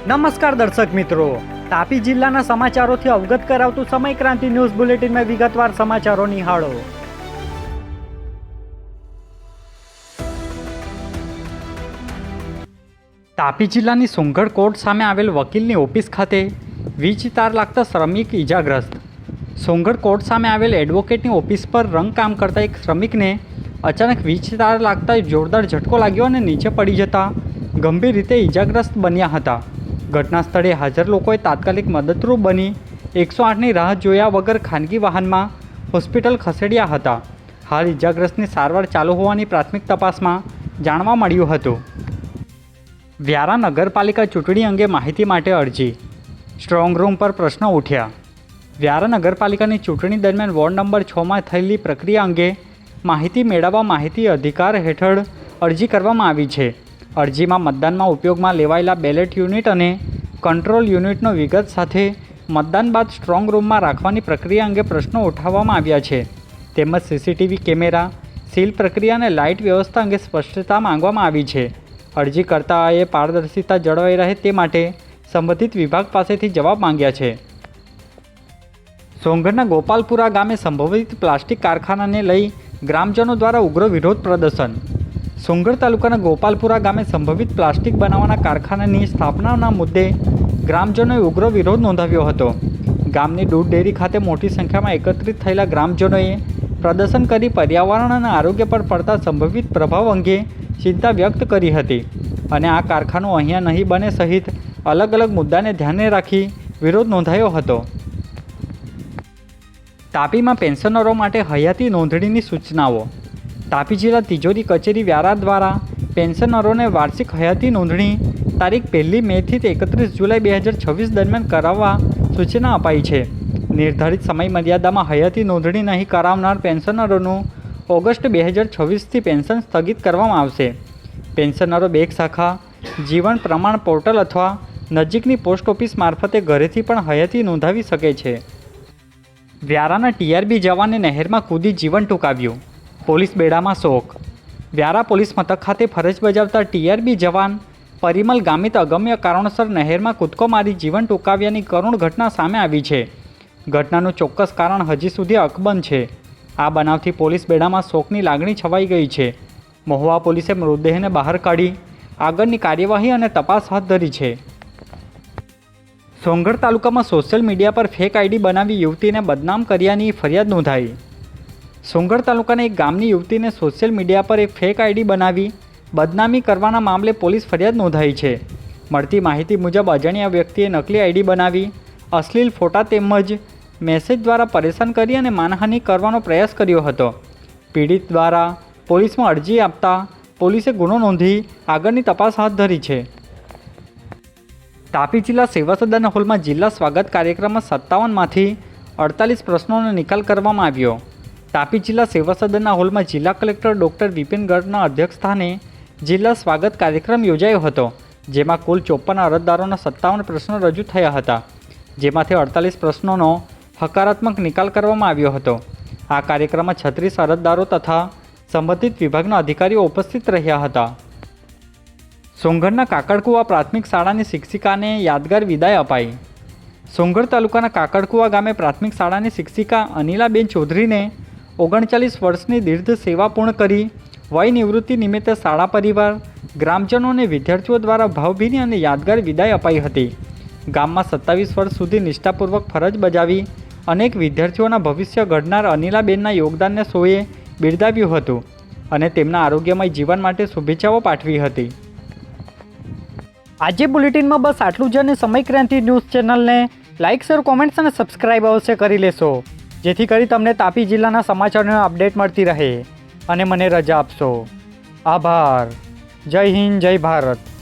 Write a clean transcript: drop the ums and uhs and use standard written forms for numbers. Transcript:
નમસ્કાર દર્શક મિત્રો, તાપી જિલ્લાના સમાચારોથી અવગત કરાવતું સમય ક્રાંતિ ન્યૂઝ બુલેટિનમાં વિગતવાર સમાચારો નિહાળો। તાપી જિલ્લાની સોંગઢ કોર્ટ સામે આવેલ વકીલની ઓફિસ ખાતે વીજ તાર લાગતા શ્રમિક ઇજાગ્રસ્ત। સોંગઢ કોર્ટ સામે આવેલ એડવોકેટની ઓફિસ પર રંગકામ કરતા એક શ્રમિકને અચાનક વીજ તાર લાગતા જોરદાર ઝટકો લાગ્યો અને નીચે પડી જતા ગંભીર રીતે ઇજાગ્રસ્ત બન્યા હતા। ઘટના સ્થળે હાજર લોકોએ તાત્કાલિક મદદરૂપ બની 108ની રાહ જોયા વગર ખાનગી વાહનમાં હોસ્પિટલ ખસેડ્યા હતા। હાલ ઇજાગ્રસ્તની સારવાર ચાલુ હોવાની પ્રાથમિક તપાસમાં જાણવા મળ્યું હતું। વ્યારા નગરપાલિકા ચૂંટણી અંગે માહિતી માટે અરજી, સ્ટ્રોંગ રૂમ પર પ્રશ્નો ઉઠ્યા। વ્યારા નગરપાલિકાની ચૂંટણી દરમિયાન વોર્ડ નંબર 6માં થયેલી પ્રક્રિયા અંગે માહિતી મેળવવા માહિતી અધિકાર હેઠળ અરજી કરવામાં આવી છે। અરજીમાં મતદાનમાં ઉપયોગમાં લેવાયેલા બેલેટ યુનિટ અને કંટ્રોલ યુનિટનો વિગત સાથે મતદાન બાદ સ્ટ્રોંગ રૂમમાં રાખવાની પ્રક્રિયા અંગે પ્રશ્નો ઉઠાવવામાં આવ્યા છે, તેમજ સીસીટીવી કેમેરા, સીલ પ્રક્રિયા અને લાઇટ વ્યવસ્થા અંગે સ્પષ્ટતા માંગવામાં આવી છે। અરજીકર્તાએ પારદર્શિતા જળવાઈ રહે તે માટે સંબંધિત વિભાગ પાસેથી જવાબ માંગ્યા છે। સોંગઢના ગોપાલપુરા ગામે સંભવિત પ્લાસ્ટિક કારખાનાને લઈ ગ્રામજનો દ્વારા ઉગ્ર વિરોધ પ્રદર્શન। સોંગઢ તાલુકાના ગોપાલપુરા ગામે સંભવિત પ્લાસ્ટિક બનાવવાના કારખાનાની સ્થાપનાના મુદ્દે ગ્રામજનોએ ઉગ્ર વિરોધ નોંધાવ્યો હતો। ગામની દૂધ ડેરી ખાતે મોટી સંખ્યામાં એકત્રિત થયેલા ગ્રામજનોએ પ્રદર્શન કરી પર્યાવરણ અને આરોગ્ય પર પડતા સંભવિત પ્રભાવ અંગે ચિંતા વ્યક્ત કરી હતી અને આ કારખાનું અહીંયા નહીં બને સહિત અલગ અલગ મુદ્દાને ધ્યાને રાખી વિરોધ નોંધાયો હતો। તાપીમાં પેન્શનરો માટે હયાતી નોંધણીની સૂચનાઓ। તાપી જિલ્લા તિજોરી કચેરી વ્યારા દ્વારા પેન્શનરોને વાર્ષિક હયાતી નોંધણી તારીખ 1 મેથી 31 જુલાઈ 2026 દરમિયાન કરાવવા સૂચના અપાઈ છે। નિર્ધારિત સમય મર્યાદામાં હયાતી નોંધણી નહીં કરાવનાર પેન્શનરોનું ઓગસ્ટ 2026થી પેન્શન સ્થગિત કરવામાં આવશે। પેન્શનરો બેંક શાખા, જીવન પ્રમાણ પોર્ટલ અથવા નજીકની પોસ્ટ ઓફિસ મારફતે ઘરેથી પણ હયાતી નોંધાવી શકે છે। વ્યારાના ટીઆરબી જવાને નહેરમાં કૂદી જીવન ટૂંકાવ્યું, પોલીસ બેડામાં શોક। વ્યારા પોલીસ મથક ખાતે ફરજ બજાવતા ટીઆરબી જવાન પરિમલ ગામિત અગમ્ય કારણોસર નહેરમાં કૂદકો મારી જીવન ટૂંકાવ્યાની કરુણ ઘટના સામે આવી છે। ઘટનાનું ચોક્કસ કારણ હજી સુધી અકબંધ છે। આ બનાવથી પોલીસ બેડામાં શોકની લાગણી છવાઈ ગઈ છે। મહુવા પોલીસે મૃતદેહને બહાર કાઢી આગળની કાર્યવાહી અને તપાસ હાથ ધરી છે। સોંગઢ તાલુકામાં સોશિયલ મીડિયા પર ફેક આઈડી બનાવી યુવતીને બદનામ કર્યાની ફરિયાદ નોંધાઈ। સોંગઢ તાલુકાના એક ગામની યુવતીને સોશિયલ મીડિયા પર એક ફેક આઈડી બનાવી બદનામી કરવાના મામલે પોલીસ ફરિયાદ નોંધાઈ છે। મળતી માહિતી મુજબ અજાણ્યા વ્યક્તિએ નકલી આઈડી બનાવી અશ્લીલ ફોટા તેમજ મેસેજ દ્વારા પરેશાન કરી અને માનહાનિ કરવાનો પ્રયાસ કર્યો હતો। પીડિત દ્વારા પોલીસમાં અરજી આપતા પોલીસે ગુનો નોંધી આગળની તપાસ હાથ ધરી છે। તાપી જિલ્લા સેવા સદન હોલમાં જિલ્લા સ્વાગત કાર્યક્રમમાં 57માંથી 48 પ્રશ્નોનો નિકાલ કરવામાં આવ્યો। તાપી જિલ્લા સેવા સદનના હોલમાં જિલ્લા કલેક્ટર ડૉક્ટર વિપિન ગર્ગના અધ્યક્ષસ્થાને જિલ્લા સ્વાગત કાર્યક્રમ યોજાયો હતો, જેમાં કુલ 54 અરજદારોના 57 પ્રશ્નો રજૂ થયા હતા, જેમાંથી 48 પ્રશ્નોનો હકારાત્મક નિકાલ કરવામાં આવ્યો હતો। આ કાર્યક્રમમાં 36 અરજદારો તથા સંબંધિત વિભાગના અધિકારીઓ ઉપસ્થિત રહ્યા હતા। સોંગઢના કાકડકુવા પ્રાથમિક શાળાની શિક્ષિકાને યાદગાર વિદાય અપાઈ। સોંગઢ તાલુકાના કાકડકુવા ગામે પ્રાથમિક શાળાની શિક્ષિકા અનિલાબેન ચૌધરીને 39 વર્ષની દીર્ઘ સેવા પૂર્ણ કરી વય નિવૃત્તિ નિમિત્તે શાળા પરિવાર, ગ્રામજનો અને વિદ્યાર્થીઓ દ્વારા ભાવભીની અને યાદગાર વિદાય અપાઈ હતી। ગામમાં 27 વર્ષ સુધી નિષ્ઠાપૂર્વક ફરજ બજાવી અનેક વિદ્યાર્થીઓના ભવિષ્ય ઘડનાર અનિલાબેનના યોગદાનને સૌએ બિરદાવ્યું હતું અને તેમના આરોગ્યમય જીવન માટે શુભેચ્છાઓ પાઠવી હતી। આજે બુલેટિનમાં બસ આટલું જ અને સમય ક્રાંતિ ન્યૂઝ ચેનલને લાઇક, શેર, કોમેન્ટ્સ અને સબસ્ક્રાઇબ અવશ્ય કરી લેશો, જેથી કરી તમને તાપી જિલ્લાના સમાચારોની અપડેટ મળતી રહે અને મને રજા આપશો। આભાર। જય હિન્દ, જય ભારત।